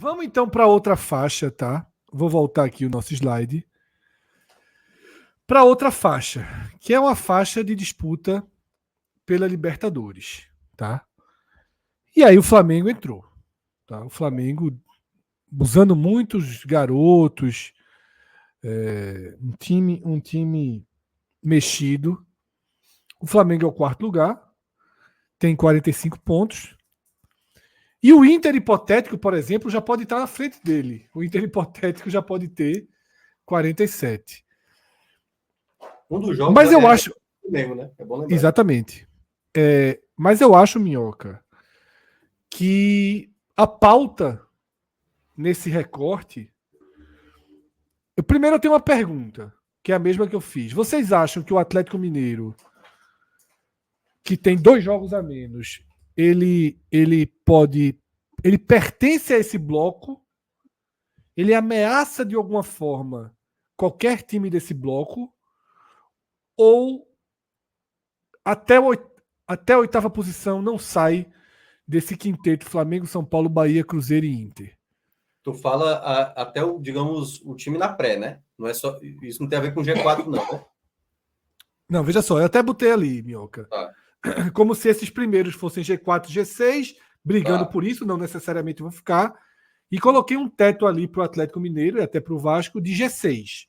Vamos então para outra faixa, tá? Vou voltar aqui o nosso slide. Para outra faixa, que é uma faixa de disputa pela Libertadores, tá? E aí o Flamengo entrou, tá? O Flamengo usando muitos garotos, um time mexido. O Flamengo é o quarto lugar, tem 45 pontos. E o Inter hipotético, por exemplo, já pode estar na frente dele. O Inter hipotético já pode ter 47. Um dos jogos. Mas eu acho. Mesmo, né? É bom lembrar. Exatamente. Mas eu acho, Minhoca, que a pauta nesse recorte. Primeiro eu tenho uma pergunta, que é a mesma que eu fiz. Vocês acham que o Atlético Mineiro, que tem 2 jogos a menos, ele pertence a esse bloco? Ele ameaça de alguma forma qualquer time desse bloco? Ou até a oitava posição não sai desse quinteto Flamengo, São Paulo, Bahia, Cruzeiro e Inter? Tu fala até digamos, o time na pré, né? Não é só, isso não tem a ver com G4 não, né? Não, veja só, eu até botei ali, Minhoca. Tá. Como se esses primeiros fossem G4, G6, brigando por isso, não necessariamente vão ficar. E coloquei um teto ali para o Atlético Mineiro e até para o Vasco de G6.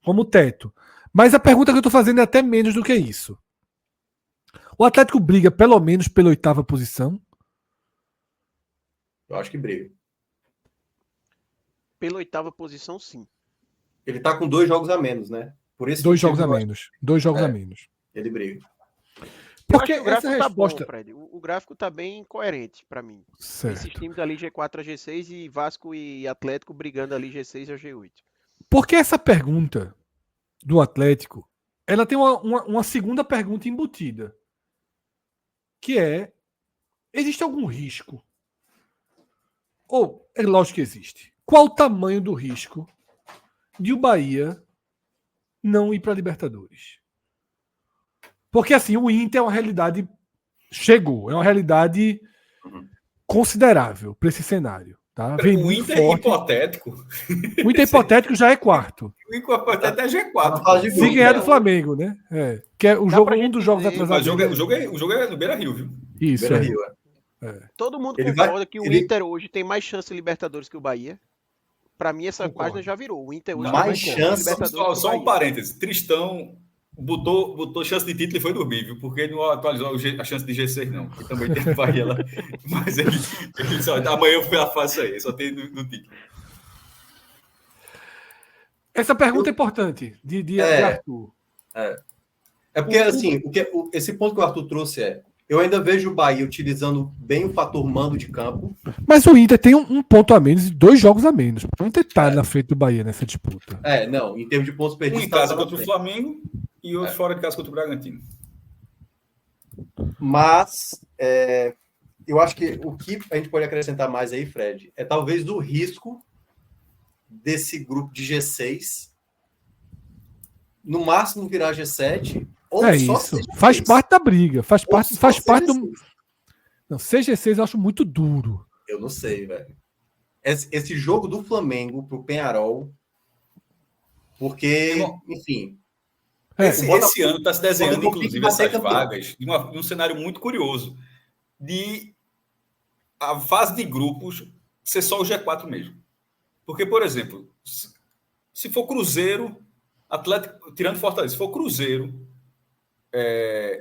Como teto. Mas a pergunta que eu estou fazendo é até menos do que isso. O Atlético briga pelo menos pela oitava posição? Eu acho que briga. Pela oitava posição, sim. Ele tá com 2 jogos a menos, né? Por esse 2 jogos a menos. 2 jogos a menos. Ele briga. Porque o gráfico essa resposta... tá bom, Fred. O gráfico tá bem coerente para mim. Certo. Esses times ali G4 a G6 e Vasco e Atlético brigando ali G6 a G8. Porque essa pergunta do Atlético, ela tem uma segunda pergunta embutida. Que é, existe algum risco? Ou, é lógico que existe. Qual o tamanho do risco de o Bahia não ir para a Libertadores? Porque assim, o Inter é uma realidade... Chegou, é uma realidade considerável para esse cenário. Tá? O Inter hipotético. O Inter hipotético já é quarto. O Inter hipotético é G4. Se ganhar do Flamengo, né? Que é o jogo, um dos jogos atrasados. Mas o jogo é no Beira-Rio, viu? Isso. Beira-Rio, Todo mundo concorda que o Inter hoje tem mais chance de Libertadores que o Bahia. Pra mim, essa página já virou. O Inter hoje mais tem mais chance de Libertadores. Só um parêntese. Tristão botou chance de título e foi dormir, viu? Porque ele não atualizou a chance de G6, não. Que também tem a Bahia lá. Mas ele só. Amanhã eu fui lá, faço aí. Só tem no título. Essa pergunta é importante, de Arthur. É porque, assim, esse ponto que o Arthur trouxe eu ainda vejo o Bahia utilizando bem o fator mando de campo. Mas o Inter tem um ponto a menos e 2 jogos a menos. O Inter tá na frente do Bahia nessa disputa. Não, em termos de pontos perdidos. Um em casa contra o Flamengo e outro fora de casa contra o Bragantino. Mas eu acho que o que a gente pode acrescentar mais aí, Fred, é talvez do risco desse grupo de G6 no máximo virar G7 ou só isso. G6. Faz parte da briga. Faz parte do... G6. Não, CG6 eu acho muito duro. Eu não sei, velho. Esse jogo do Flamengo pro Penharol, porque, enfim... Esse ano está se desenhando, inclusive, essas vagas de um cenário muito curioso. De a fase de grupos ser só o G4 mesmo. Porque, por exemplo, se for Cruzeiro, Atlético, tirando Fortaleza, se for Cruzeiro,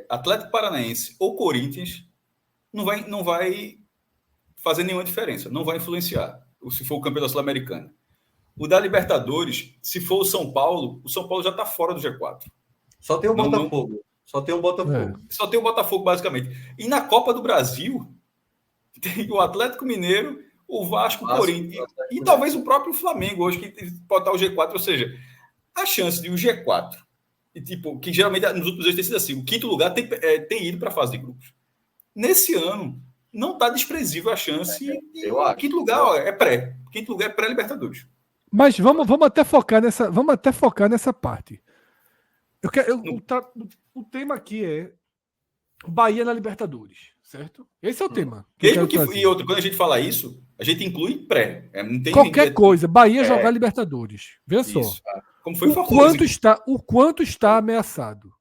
Atlético Paranaense ou Corinthians, não vai fazer nenhuma diferença, não vai influenciar. Se for o campeão da Sul-Americana. O da Libertadores, se for o São Paulo já está fora do G4. Só tem o Botafogo. Só tem o Botafogo. Só tem o Botafogo, basicamente. E na Copa do Brasil, tem o Atlético Mineiro, o Vasco, o Corinthians e talvez o próprio Flamengo hoje, que pode estar o G4. Ou seja, a chance de o G4, que geralmente nos últimos anos tem sido assim, o quinto lugar tem ido para a fase de grupos. Nesse ano, não está desprezível a chance. O quinto lugar é pré. O quinto lugar é pré-Libertadores. Mas vamos até focar nessa parte. O tema aqui é Bahia na Libertadores, Certo? Esse é o tema. Mesmo que, e outro, quando a gente fala isso, a gente inclui pré. Não tem qualquer coisa. Bahia jogar Libertadores. Vê só. Isso. Como foi o quanto está ameaçado.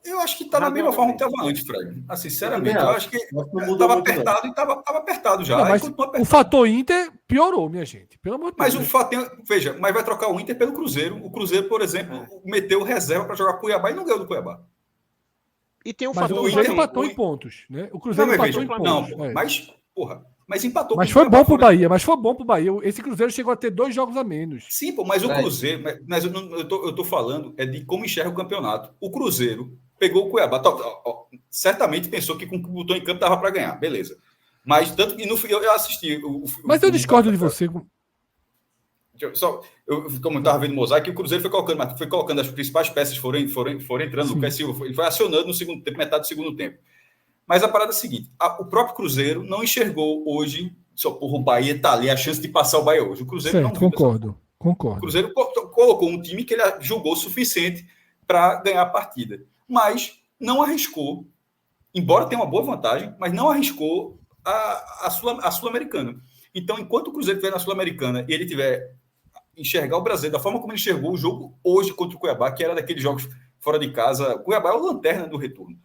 Eu acho que está da mesma forma que estava antes, Fred. Sinceramente, eu acho que estava apertado e estava apertado já. Não, mas o fator Inter piorou, minha gente. Pelo amor de Deus. Mas o fator, veja, mas vai trocar o Inter pelo Cruzeiro. O Cruzeiro, por exemplo, meteu reserva para jogar Cuiabá e não ganhou do Cuiabá. E tem um mas fator o Cruzeiro empatou em pontos, né? O Cruzeiro empatou em pontos. Não, mas empatou. Mas foi bom pro Bahia, Esse Cruzeiro chegou a ter 2 jogos a menos. Sim, mas o Cruzeiro, mas eu tô falando de como enxerga o campeonato. O Cruzeiro pegou o Cuiabá, certamente pensou que com o que botou em campo dava para ganhar, beleza. Mas tanto que eu assisti. Mas eu discordo de você. Como eu estava vendo o mosaico, o Cruzeiro foi colocando as principais peças, foram entrando. O Lucas Silva ele foi acionando no segundo tempo, metade do segundo tempo. Mas a parada é a seguinte: o próprio Cruzeiro não enxergou hoje, o Bahia está ali, a chance de passar o Bahia hoje. O Cruzeiro não viu. Concordo. O Cruzeiro colocou um time que ele julgou suficiente para ganhar a partida. Mas não arriscou, embora tenha uma boa vantagem, mas não arriscou a Sul-Americana. Então, enquanto o Cruzeiro estiver na Sul-Americana e ele tiver enxergar o brasileiro da forma como ele enxergou o jogo hoje contra o Cuiabá, que era daqueles jogos fora de casa. O Cuiabá é o lanterna do retorno.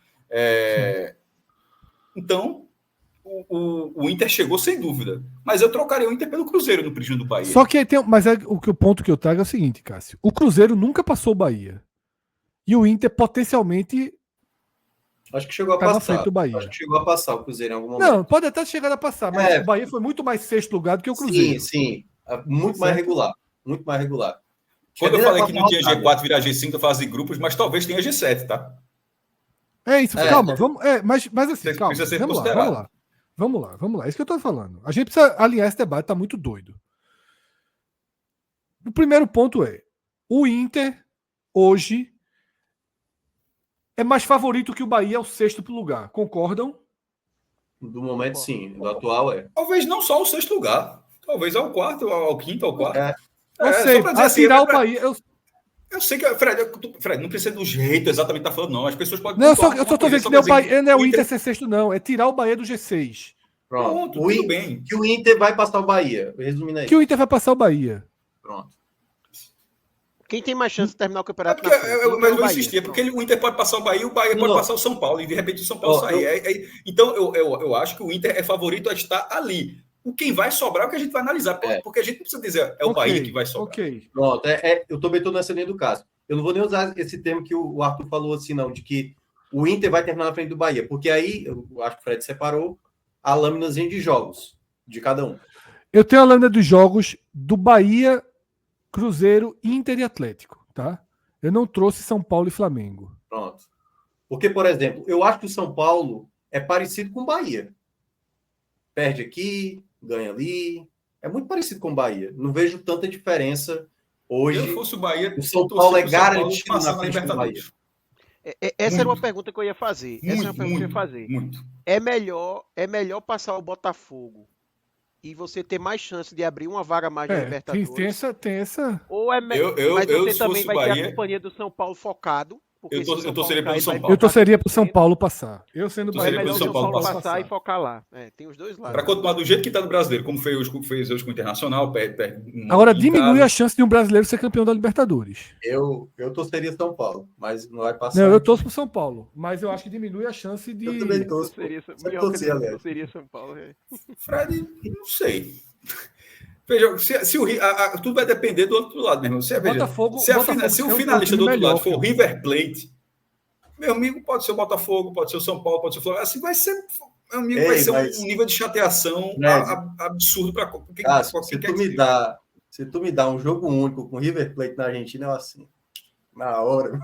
Então, o Inter chegou sem dúvida. Mas eu trocaria o Inter pelo Cruzeiro no prejuízo do Bahia. Só que o ponto que eu trago é o seguinte, Cássio. O Cruzeiro nunca passou o Bahia. E o Inter potencialmente... Acho que chegou a passar. Acho que chegou a passar o Cruzeiro em algum momento. Não, pode até chegar a passar, mas o Bahia foi muito mais sexto lugar do que o Cruzeiro. Sim. Muito mais regular. Muito mais regular. Quando eu falei que não tinha G4 virar G5 da fase de grupos, mas talvez tenha G7, tá? É isso, calma. Vamos, mas assim, calma. Precisa ser Vamos lá. É isso que eu tô falando. A gente precisa alinhar esse debate, tá muito doido. O primeiro ponto é: o Inter, hoje, é mais favorito que o Bahia ao sexto lugar. Concordam? Do momento, sim. Do atual, é. Talvez não só ao sexto lugar. Talvez ao quarto, ao quinto, ao quarto. Eu sei, tirar o Bahia... Eu sei que, Fred, não precisa do jeito exatamente que tá falando, não. As pessoas podem... Não, eu só tô dizendo que não é o Inter ser sexto, não. É tirar o Bahia do G6. Pronto, tudo bem. Que o Inter vai passar o Bahia. Resumindo aí. Que o Inter vai passar o Bahia. Pronto. Quem tem mais chance de terminar o campeonato? Mas eu vou insistir, porque o Inter pode passar o Bahia pode passar o São Paulo, e de repente o São Paulo sair. Então, eu acho que o Inter é favorito a estar ali. Quem vai sobrar é o que a gente vai analisar, porque a gente não precisa dizer o Bahia que vai sobrar. Pronto, eu também estou nessa linha do caso. Eu não vou nem usar esse termo que o Arthur falou assim, não, de que o Inter vai terminar na frente do Bahia, porque aí, eu acho que o Fred separou a lâminazinha de jogos de cada um. Eu tenho a lâmina dos jogos do Bahia, Cruzeiro, Inter e Atlético, tá? Eu não trouxe São Paulo e Flamengo. Pronto. Porque, por exemplo, eu acho que o São Paulo é parecido com o Bahia. Perde aqui, ganha ali. É muito parecido com o Bahia. Não vejo tanta diferença hoje. Se eu fosse o Bahia, o São Paulo é garantido na frente do Bahia. Essa era uma pergunta que eu ia fazer. Muito. É melhor passar o Botafogo e você ter mais chance de abrir uma vaga mais na Libertadores. Tem essa. Ou é melhor. Mas você também vai ter a companhia do São Paulo focado. Eu torceria pelo São Paulo. Eu torceria pro São Paulo passar. Eu sendo Bahia, é melhor o São Paulo passar e focar lá. Tem os dois lados. Para continuar do jeito que está no brasileiro, como fez hoje com o Internacional. Agora diminui a chance de um brasileiro ser campeão da Libertadores. Eu torceria São Paulo, mas não vai passar. Não, eu torço pro São Paulo, mas eu acho que diminui a chance de. Eu também torço. Seria São Paulo. Fred, não sei. Veja, se o tudo vai depender do outro lado, meu irmão. Se o finalista do outro lado for o River Plate, meu amigo, pode ser o Botafogo, pode ser o São Paulo, pode ser o Flamengo. Assim vai ser, meu amigo, vai ser um nível de chateação absurdo para qualquer Se tu me dá um jogo único com o River Plate na Argentina, eu assim, na hora.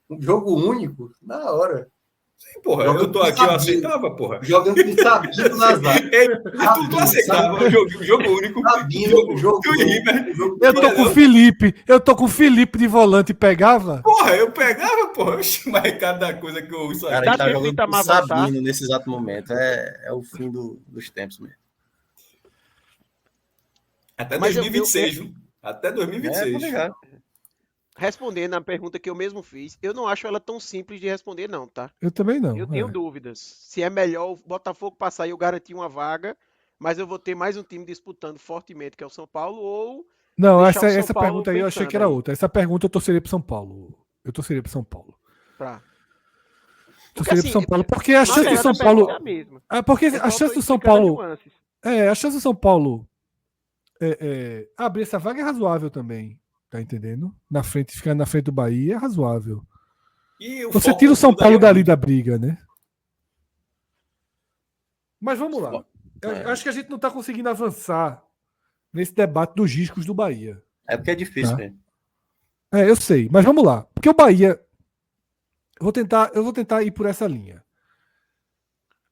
Um jogo único? Na hora. Sim, porra, eu tô aqui, eu aceitava, porra. Jogando com Sabino na zaga. Tu aceitava o jogo único. Eu tô com o Felipe de volante e pegava? Porra, eu pegava, porra. Mas cada coisa que eu ouço aí. Cara, ele tá jogando com Sabino nesse exato momento. É o fim dos tempos mesmo. Até 2026, viu? Até 2026. Respondendo a pergunta que eu mesmo fiz, eu não acho ela tão simples de responder, não, tá? Eu também não. Eu tenho dúvidas. Se é melhor o Botafogo passar e eu garantir uma vaga, mas eu vou ter mais um time disputando fortemente, que é o São Paulo, ou Não, deixar o São essa Paulo pergunta aí eu achei pensando que era aí. outra. Essa pergunta eu torceria pro São Paulo. Eu torceria pro São Paulo. Tá. Torceria pro assim, São Paulo. Porque a chance do São Paulo. É a mesma. Porque Eu a só chance tô do São explicando as Paulo. nuances. A chance do São Paulo abrir essa vaga é razoável também. Tá entendendo? Ficar na frente do Bahia é razoável. E Você tira o São Paulo mudaria dali muito. da briga, né? Mas vamos lá. Eu acho que a gente não tá conseguindo avançar nesse debate dos riscos do Bahia. É porque é difícil Tá. mesmo. Eu sei. Mas vamos lá. Porque o Bahia. Eu vou tentar ir por essa linha.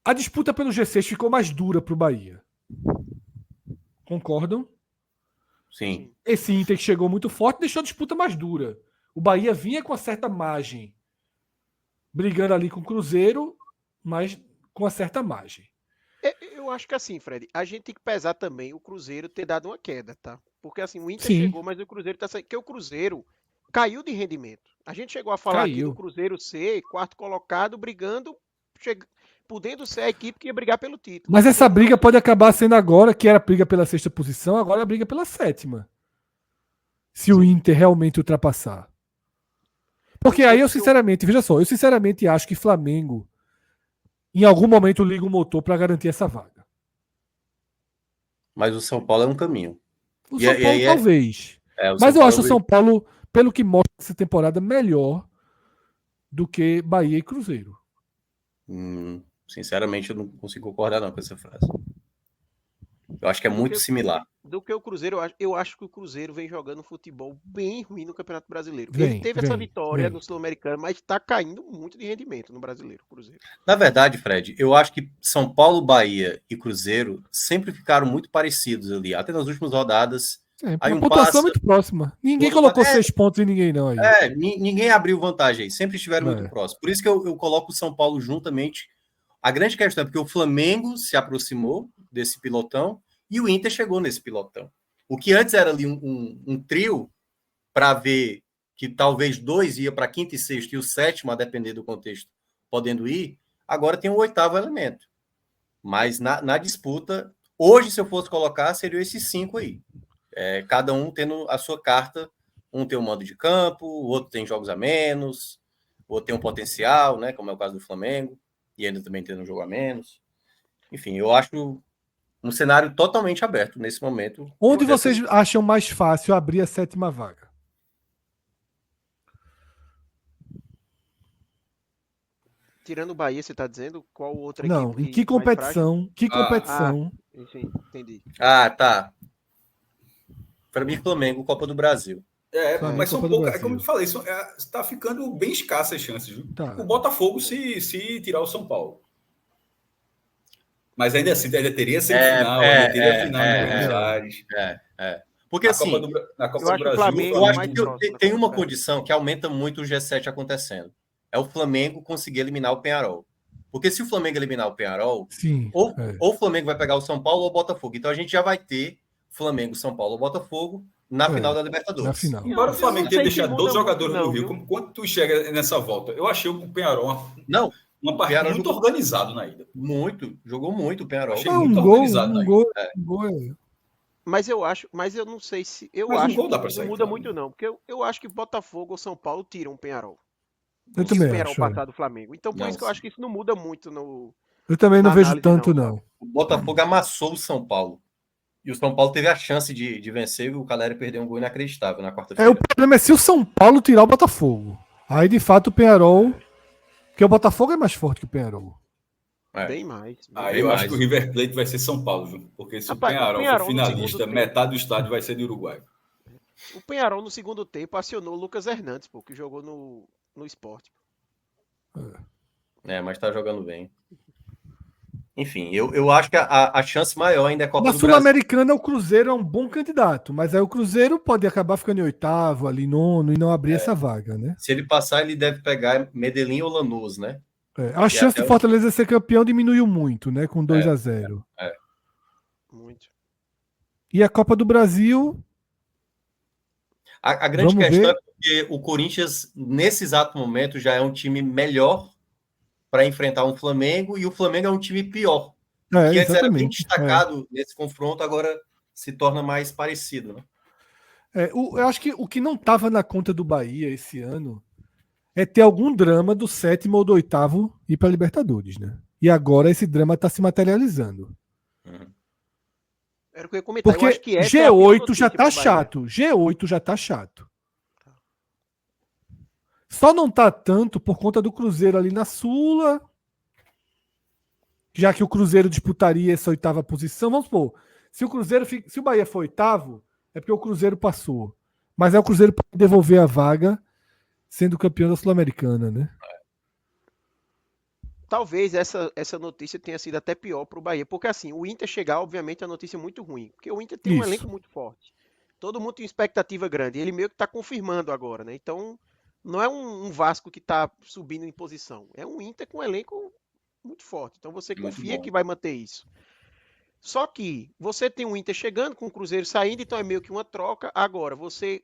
A disputa pelo G6 ficou mais dura pro Bahia. Concordam? Sim. Esse Inter que chegou muito forte deixou a disputa mais dura. O Bahia vinha com uma certa margem, brigando ali com o Cruzeiro, mas com uma certa margem. Eu acho que assim, Fred, a gente tem que pesar também o Cruzeiro ter dado uma queda, tá? Porque assim, o Inter chegou, mas o Cruzeiro tá saindo. Porque o Cruzeiro caiu de rendimento. A gente chegou a falar aqui do Cruzeiro ser quarto colocado, brigando, podendo ser a equipe que ia brigar pelo título. Mas essa briga pode acabar sendo agora, que era a briga pela sexta posição, agora é a briga pela sétima. Se o Inter realmente ultrapassar. Porque aí eu sinceramente, veja só, eu sinceramente acho que Flamengo em algum momento liga o motor para garantir essa vaga. Mas o São Paulo é um caminho. O São Paulo talvez. Mas eu acho o São Paulo, pelo que mostra essa temporada, melhor do que Bahia e Cruzeiro. Sinceramente, eu não consigo concordar não com essa frase. Eu acho que é muito similar. Do que o Cruzeiro, eu acho que o Cruzeiro vem jogando futebol bem ruim no Campeonato Brasileiro. Ele teve essa vitória no Sul-Americano, mas está caindo muito de rendimento no Brasileiro, Cruzeiro. Na verdade, Fred, eu acho que São Paulo, Bahia e Cruzeiro sempre ficaram muito parecidos ali, até nas últimas rodadas. Aí a pontuação é muito próxima. Ninguém colocou 6 pontos em ninguém, não. Aí. Ninguém abriu vantagem, sempre estiveram muito próximos. Por isso que eu coloco o São Paulo juntamente. A grande questão é porque o Flamengo se aproximou desse pilotão e o Inter chegou nesse pilotão. O que antes era ali um trio para ver que talvez 2 ia para quinto e sexto e o sétimo, a depender do contexto, podendo ir, agora tem um 8º elemento. Mas na disputa, hoje, se eu fosse colocar, seriam esses 5 aí. Cada um tendo a sua carta, um tem um mando de campo, o outro tem jogos a menos, o outro tem um potencial, né, como é o caso do Flamengo, e ainda também tendo um jogo a menos. Enfim, eu acho um cenário totalmente aberto nesse momento. Onde vocês acham mais fácil abrir a 7ª vaga? Tirando o Bahia, você está dizendo? Qual outra equipe? Não, em que competição? Que competição? Sim, entendi. Tá. Para mim, Flamengo, Copa do Brasil. Mas são poucas, como eu falei, está ficando bem escassas as chances. Viu? Tá. O Botafogo se tirar o São Paulo. Mas ainda assim, ainda teria semifinal, ainda teria final em Buenos Aires. Porque assim, na Copa do Brasil, eu acho que tem uma condição que aumenta muito o G7 acontecendo. É o Flamengo conseguir eliminar o Peñarol. Porque se o Flamengo eliminar o Peñarol, ou o Flamengo vai pegar o São Paulo ou o Botafogo. Então a gente já vai ter Flamengo, São Paulo ou Botafogo na final da Libertadores. Na final. Embora o Flamengo tenha deixado 12 jogadores no Rio, quanto tu enxerga nessa volta? Eu achei o Peñarol uma partida muito organizado na ida. Jogou muito o Peñarol. Achei muito organizado na ida. Mas eu não sei se... Eu acho que não muda muito não, porque eu acho que Botafogo ou São Paulo tiram o Peñarol. Eu também acho. Passar do Flamengo. Então, por isso que eu acho que isso não muda muito no... Eu também não vejo tanto, não. O Botafogo amassou o São Paulo. E o São Paulo teve a chance de vencer e o Caleri perdeu um gol inacreditável na quarta-feira. O problema é se o São Paulo tirar o Botafogo. Aí, de fato, o Peñarol... Porque o Botafogo é mais forte que o Peñarol. Bem mais. Eu acho que o River Plate vai ser São Paulo, viu? Porque se o Peñarol for finalista, metade do estádio vai ser de Uruguai. O Peñarol, no segundo tempo, acionou o Lucas Hernandes, que jogou no Sport. Mas tá jogando bem. Enfim, eu acho que a chance maior ainda é a Copa do Brasil. Na Sul-Americana, o Cruzeiro é um bom candidato, mas aí o Cruzeiro pode acabar ficando em 8º, ali 9º, e não abrir essa vaga, né? Se ele passar, ele deve pegar Medellín ou Lanús, né? A chance de Fortaleza ser campeão diminuiu muito, né? Com 2-0. Muito. E a Copa do Brasil... A grande questão é porque o Corinthians, nesse exato momento, já é um time melhor para enfrentar um Flamengo, e o Flamengo é um time pior. Que antes era bem destacado nesse confronto, agora se torna mais parecido, né? Eu acho que o que não estava na conta do Bahia esse ano é ter algum drama do 7º ou do 8º ir para a Libertadores, né? E agora esse drama está se materializando. Era o que eu ia comentar. Porque eu acho que G8 já tá chato. G8 já tá chato. Só não tá tanto por conta do Cruzeiro ali na Sula. Já que o Cruzeiro disputaria essa 8ª posição. Vamos supor, se o Bahia for 8º, é porque o Cruzeiro passou. Mas o Cruzeiro pode devolver a vaga sendo campeão da Sul-Americana, né? Talvez essa notícia tenha sido até pior para o Bahia, porque assim, o Inter chegar, obviamente, é uma notícia muito ruim, porque o Inter tem um elenco muito forte. Todo mundo tem expectativa grande, e ele meio que está confirmando agora, né? Então, não é um Vasco que está subindo em posição, é um Inter com um elenco muito forte. Então você confia que vai manter isso. Só que você tem um Inter chegando, com o Cruzeiro saindo, então é meio que uma troca. Agora, você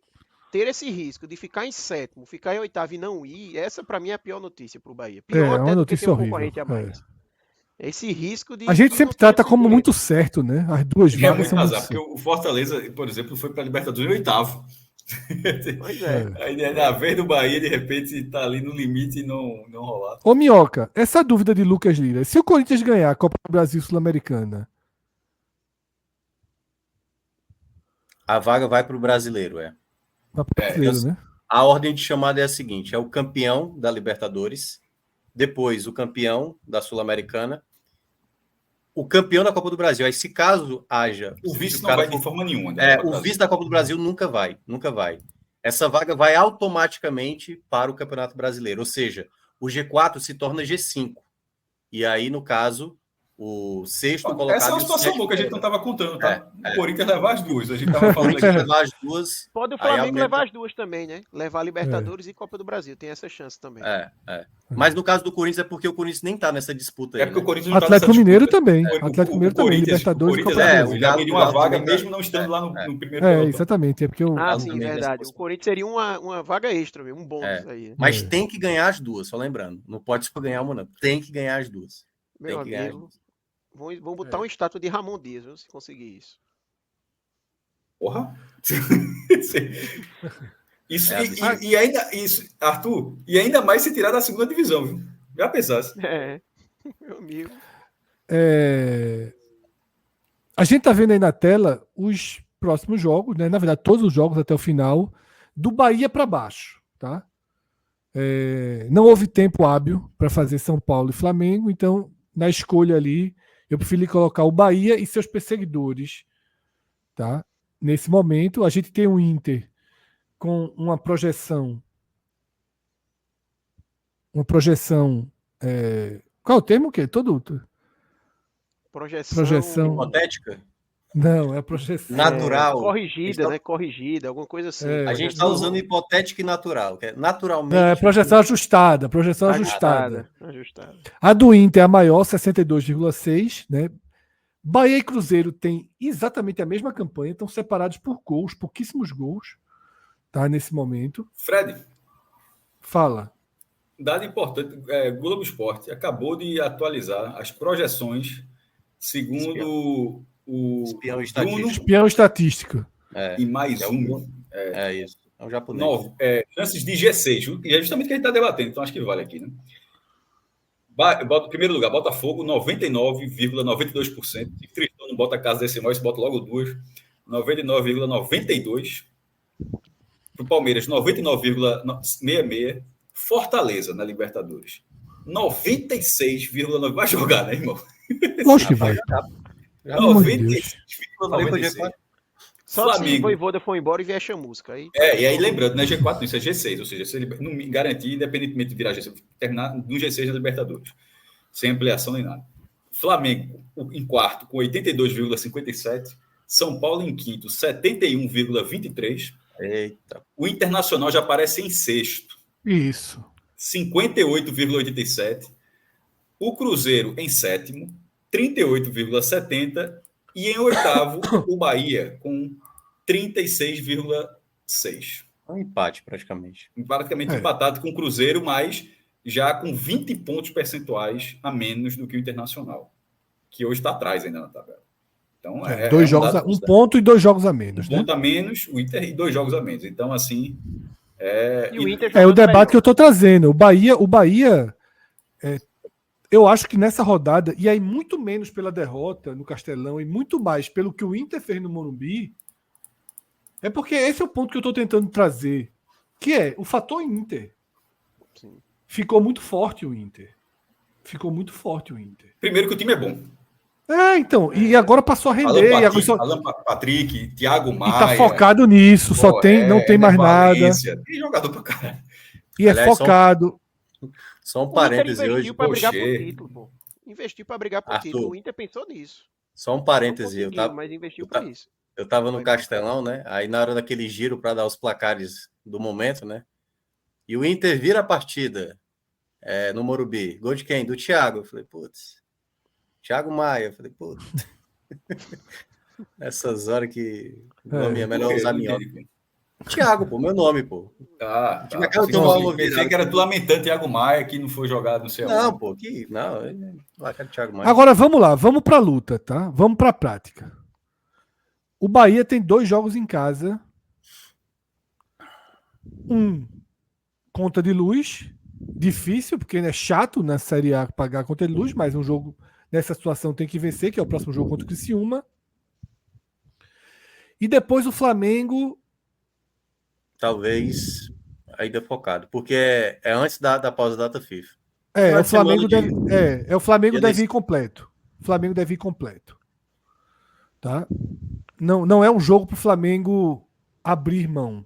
ter esse risco de ficar em 7º, ficar em 8º e não ir, essa para mim é a pior notícia para o Bahia. Pior até do que ter um concorrente a mais. Esse risco de... A gente sempre trata como muito certo, né? As duas vagas são muito certas. Porque o Fortaleza, por exemplo, foi para a Libertadores em 8º. Pois é. Aí na vez do Bahia, de repente, tá ali no limite e não rolar. Ô, Minhoca, essa dúvida de Lucas Lira, se o Corinthians ganhar a Copa do Brasil Sul-Americana, a vaga vai para o brasileiro, né? A ordem de chamada é a seguinte: é o campeão da Libertadores, depois o campeão da Sul-Americana, o campeão da Copa do Brasil. Aí, se caso haja... O vice não vai de forma nenhuma. Né, o vice da Copa do Brasil nunca vai. Essa vaga vai automaticamente para o Campeonato Brasileiro. Ou seja, o G4 se torna G5. E aí, no caso, o sexto colocado... Essa é uma situação boa que a gente não estava contando, tá? O Corinthians levar as duas. A gente estava falando aqui. Levar as duas. Pode o Flamengo levar as duas também, né? Levar a Libertadores e Copa do Brasil. Tem essa chance também. Mas no caso do Corinthians é porque o Corinthians nem tá nessa disputa aí. Porque o Corinthians não Atlético Mineiro também. Atlético Mineiro também. Libertadores e Copa do Brasil. Ele abriu uma vaga mesmo não estando lá no primeiro pelotão. Exatamente. É porque sim, verdade. O Corinthians seria uma vaga extra, um bônus aí. Mas tem que ganhar as duas, só lembrando. Não pode só ganhar uma, não. Tem que ganhar as duas. Meu amigo, vão botar uma estátua de Ramon Dias, viu, se conseguir isso. Porra! Isso, e ainda isso, Arthur, e ainda mais se tirar da segunda divisão, viu? Já pensasse. Meu amigo. A gente tá vendo aí na tela os próximos jogos, né? Na verdade, todos os jogos até o final, do Bahia para baixo, tá? Não houve tempo hábil para fazer São Paulo e Flamengo, então, na escolha ali, eu preferi colocar o Bahia e seus perseguidores, tá? Nesse momento, a gente tem um Inter com uma projeção. Qual é o termo que? Todo. Projeção hipotética? Não, é a projeção natural. Corrigida, né? Corrigida, alguma coisa assim. A gente está usando hipotética e natural, que é naturalmente. É projeção ajustada. Ajustada. A do Inter é a maior, 62,6, né? Bahia e Cruzeiro têm exatamente a mesma campanha, estão separados por gols, pouquíssimos gols, tá? Nesse momento. Fred, fala. Dado importante, Globo Esporte acabou de atualizar as projeções segundo o Espião estatístico. E mais isso. É um japonês. Chances de G6, e é justamente o que a gente está debatendo, então acho que vale aqui, né? Primeiro lugar, Botafogo, 99,92%. Se Cristão não bota casa decimal, você bota logo duas. 99,92%. Para o Palmeiras, 99,66%. Fortaleza, na Libertadores. 96,9%. Vai jogar, né, irmão? Lógico que vai. 96,96%. Só se o Voivoda for embora e vier a chamusca. Aí... e aí lembrando, né, G4 isso é G6, ou seja, se ele não garantir, independentemente de virar G6, terminar no G6 da Libertadores, sem ampliação nem nada. Flamengo em quarto, com 82,57%, São Paulo em quinto, 71,23%. Eita. O Internacional já aparece em sexto. Isso. 58,87%. O Cruzeiro em sétimo, 38,70%. E em oitavo, o Bahia, com 36,6%. Um empate, praticamente. Praticamente empatado com o Cruzeiro, mas já com 20 pontos percentuais a menos do que o Internacional, que hoje está atrás ainda na tabela. Então, dois jogos, um ponto e 2 jogos a menos. Um ponto a menos, o Inter, e 2 jogos a menos. Então, assim. E o Inter é o debate que eu estou trazendo. O Bahia eu acho que nessa rodada, e aí muito menos pela derrota no Castelão e muito mais pelo que o Inter fez no Morumbi, é porque esse é o ponto que eu estou tentando trazer, que é o fator Inter. Sim. Ficou muito forte o Inter. Primeiro que o time é bom. Então, e agora passou a render. Alan Patrick, Thiago Maia. E tá focado nisso, não tem mais Valência, nada. Tem jogador pra caralho. E aliás, focado. Só um parêntese hoje. Investiu para brigar por título, pô. Investiu para brigar por título. O Inter pensou nisso. Só um parêntese. Mas investiu para isso. Eu tava no Castelão, né? Aí na hora daquele giro para dar os placares do momento, né? E o Inter vira a partida no Morumbi. Gol de quem? Do Thiago. Eu falei, putz. Thiago Maia. Eu falei, putz. Nessas horas que o nome é melhor usar minhoca. Thiago, pô, meu nome, pô. Pensei que era tu lamentando Thiago Maia, que não foi jogado no céu. Não, pô, Thiago Maia. Agora vamos lá, vamos pra luta, tá? Vamos pra prática. O Bahia tem 2 jogos em casa. Conta de luz. Difícil, porque é chato na Série A pagar conta de luz, mas um jogo nessa situação tem que vencer, que é o próximo jogo contra o Criciúma. E depois o Flamengo. Talvez ainda focado, porque é antes da pausa da data FIFA. O Flamengo deve ir completo. O Flamengo deve ir completo. Tá? Não é um jogo para o Flamengo abrir mão.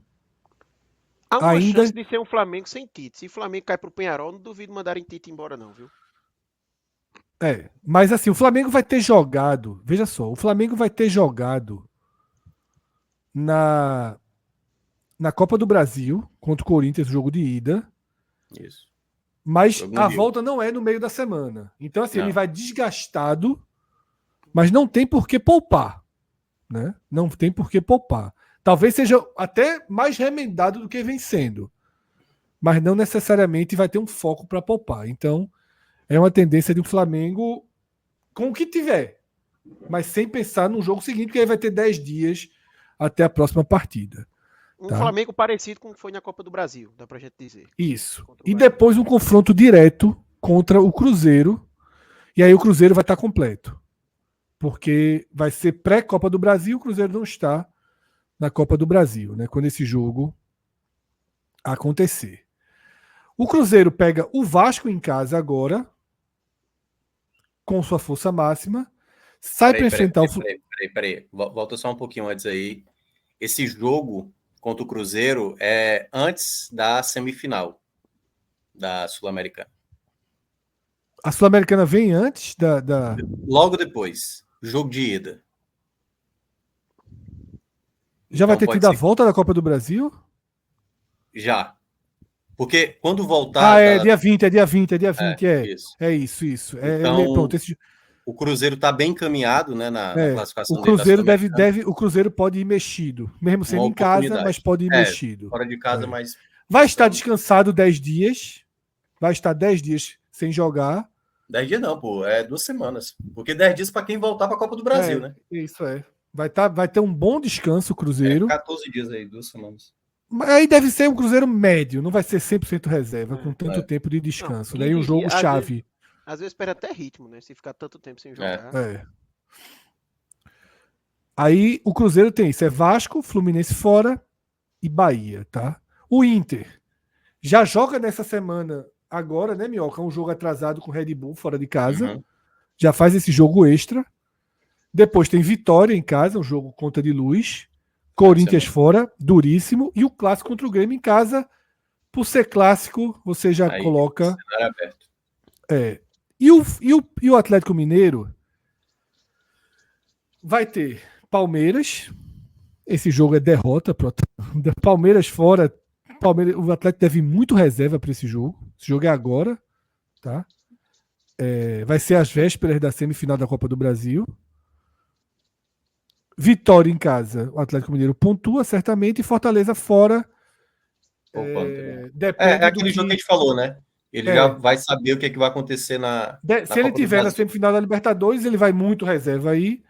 Há uma chance de ser um Flamengo sem Tite. Se o Flamengo cai pro Penharol, não duvido mandarem Tite embora não, viu? Mas assim, o Flamengo vai ter jogado, veja só, o Flamengo vai ter jogado na Copa do Brasil contra o Corinthians, jogo de ida. Isso. Mas a volta não é no meio da semana. Então assim, ele vai desgastado, mas não tem por que poupar, né? Não tem por que poupar. Talvez seja até mais remendado do que vem sendo. Mas não necessariamente vai ter um foco para poupar. Então, é uma tendência de um Flamengo com o que tiver. Mas sem pensar no jogo seguinte, porque aí vai ter 10 dias até a próxima partida. Um Flamengo parecido com o que foi na Copa do Brasil, dá pra gente dizer. Isso. E depois um confronto direto contra o Cruzeiro. E aí o Cruzeiro vai estar completo. Porque vai ser pré-Copa do Brasil, o Cruzeiro não está na Copa do Brasil, né? Quando esse jogo acontecer. O Cruzeiro pega o Vasco em casa agora, com sua força máxima, sai para enfrentar o... Peraí. Volta só um pouquinho antes aí. Esse jogo contra o Cruzeiro é antes da semifinal da Sul-Americana. A Sul-Americana vem antes da... Logo depois, jogo de ida. Já vai ter tido a volta da Copa do Brasil? Já. Porque quando voltar... dia 20. Isso. É isso. Então, pronto, o Cruzeiro está bem encaminhado, né, na classificação. O Cruzeiro o Cruzeiro pode ir mexido. Mesmo sendo em casa, mas pode ir mexido. Fora de casa, mas... Vai estar descansado 10 dias. Vai estar 10 dias sem jogar. 10 dias não, pô. É 2 semanas. Porque 10 dias para quem voltar para a Copa do Brasil, né? Isso é. Vai ter um bom descanso o Cruzeiro. 14 dias aí, 2 semanas. Mas aí deve ser um Cruzeiro médio, não vai ser 100% reserva, com tanto tempo de descanso. Daí um jogo chave. Às vezes perde até ritmo, né? Se ficar tanto tempo sem jogar. Aí o Cruzeiro tem isso, é Vasco, Fluminense fora e Bahia, tá? O Inter já joga nessa semana agora, né, Minhoca? Um jogo atrasado com o Red Bull fora de casa. Uhum. Já faz esse jogo extra. Depois tem Vitória em casa, um jogo conta de luz. Corinthians fora, duríssimo. E o clássico contra o Grêmio em casa. Por ser clássico, você já coloca... Aberto. E o Atlético Mineiro vai ter Palmeiras. Esse jogo é derrota. Palmeiras fora. O Atlético deve ir muito reserva para esse jogo. Esse jogo é agora. Tá? Vai ser às vésperas da semifinal da Copa do Brasil. Vitória em casa, o Atlético Mineiro pontua certamente, e Fortaleza fora Depende aquele jogo que a gente falou, né? Ele já vai saber o que vai acontecer na se ele tiver na semifinal da Libertadores, ele vai muito reserva aí.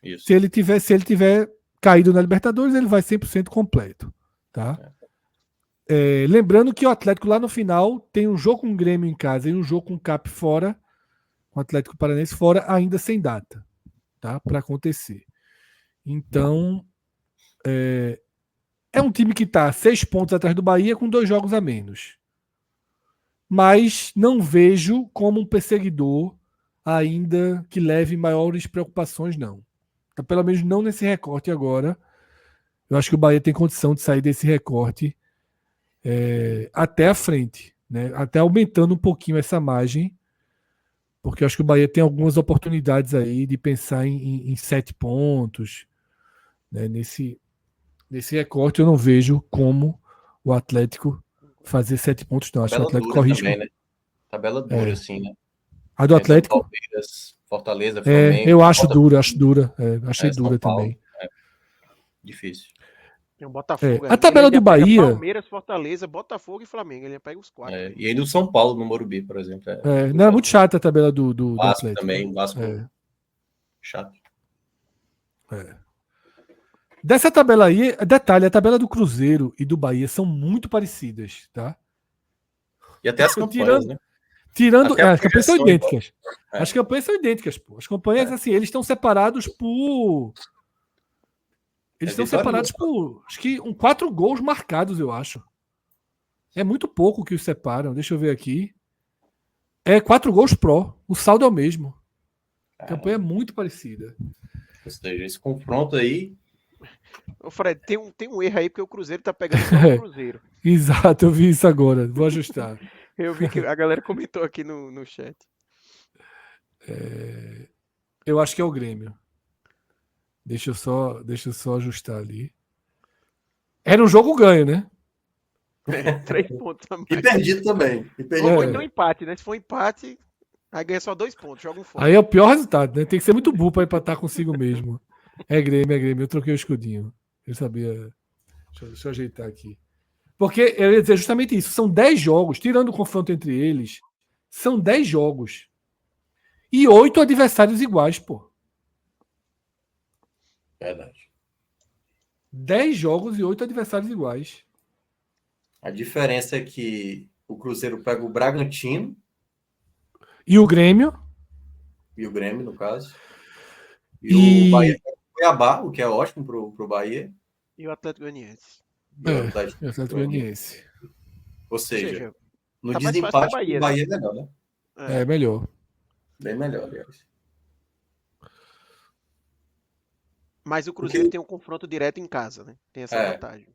Isso. Se ele tiver caído na Libertadores, ele vai 100% completo, tá? Lembrando que o Atlético lá no final tem um jogo com o Grêmio em casa e um jogo com o CAP fora, com o Atlético Paranaense fora, ainda sem data, tá? Para acontecer. Então, é um time que está 6 pontos atrás do Bahia com 2 jogos a menos. Mas não vejo como um perseguidor ainda que leve maiores preocupações, não. Tá, pelo menos não nesse recorte agora. Eu acho que o Bahia tem condição de sair desse recorte até a frente, né? Até aumentando um pouquinho essa margem, porque eu acho que o Bahia tem algumas oportunidades aí de pensar em 7 pontos. Né? Nesse recorte eu não vejo como o Atlético fazer 7 pontos, não. Acho que o Atlético corre risco. Também, né? Tabela dura, assim, né? A do Atlético? Palmeiras, Fortaleza, Flamengo. Eu acho dura. Achei dura também. Difícil. Tem um Botafogo. A tabela do Bahia. Palmeiras, Fortaleza, Botafogo e Flamengo. Ele pega os 4. E aí no São Paulo, no Morumbi, por exemplo. Não é muito chata a tabela do Vasco Atlético. Também, Vasco chato. Dessa tabela aí, detalhe, a tabela do Cruzeiro e do Bahia são muito parecidas, tá? E até as campanhas, né? Tirando. As campanhas são idênticas. As campanhas são idênticas, pô. As campanhas, assim, eles estão separados por. Eles estão separados por. Acho que 4 gols marcados, eu acho. É muito pouco que os separam. Deixa eu ver aqui. 4 gols pró. O saldo é o mesmo. A campanha é muito parecida. Ou seja, esse confronto aí. Ô Fred, tem um erro aí, porque o Cruzeiro tá pegando o Cruzeiro. Exato, eu vi isso agora. Vou ajustar. Eu vi que a galera comentou aqui no chat. Eu acho que é o Grêmio. Deixa eu só ajustar ali. Era um jogo ganho, né? 3 pontos a mais. E perdido também. Ou então empate, né? Se for empate, aí ganha só 2 pontos. Joga um fora. Aí é o pior resultado, né? Tem que ser muito burro para empatar consigo mesmo. É Grêmio. Eu troquei o escudinho. Eu sabia. Deixa eu ajeitar aqui. Porque eu ia dizer justamente isso. São 10 jogos, tirando o confronto entre eles, são 10 jogos. E 8 adversários iguais, pô. Verdade. 10 jogos e 8 adversários iguais. A diferença é que o Cruzeiro pega o Bragantino. E o Grêmio. E o Grêmio, no caso. E o Bahia pega o Cuiabá, o que é ótimo pro Bahia. E o Atlético Goianiense. O Atlético Goianiense. Ou seja, no tá desempate, Bahia, o Bahia é melhor, né? É melhor. Bem melhor, aliás. Mas o Cruzeiro tem um confronto direto em casa, né? Tem essa vantagem.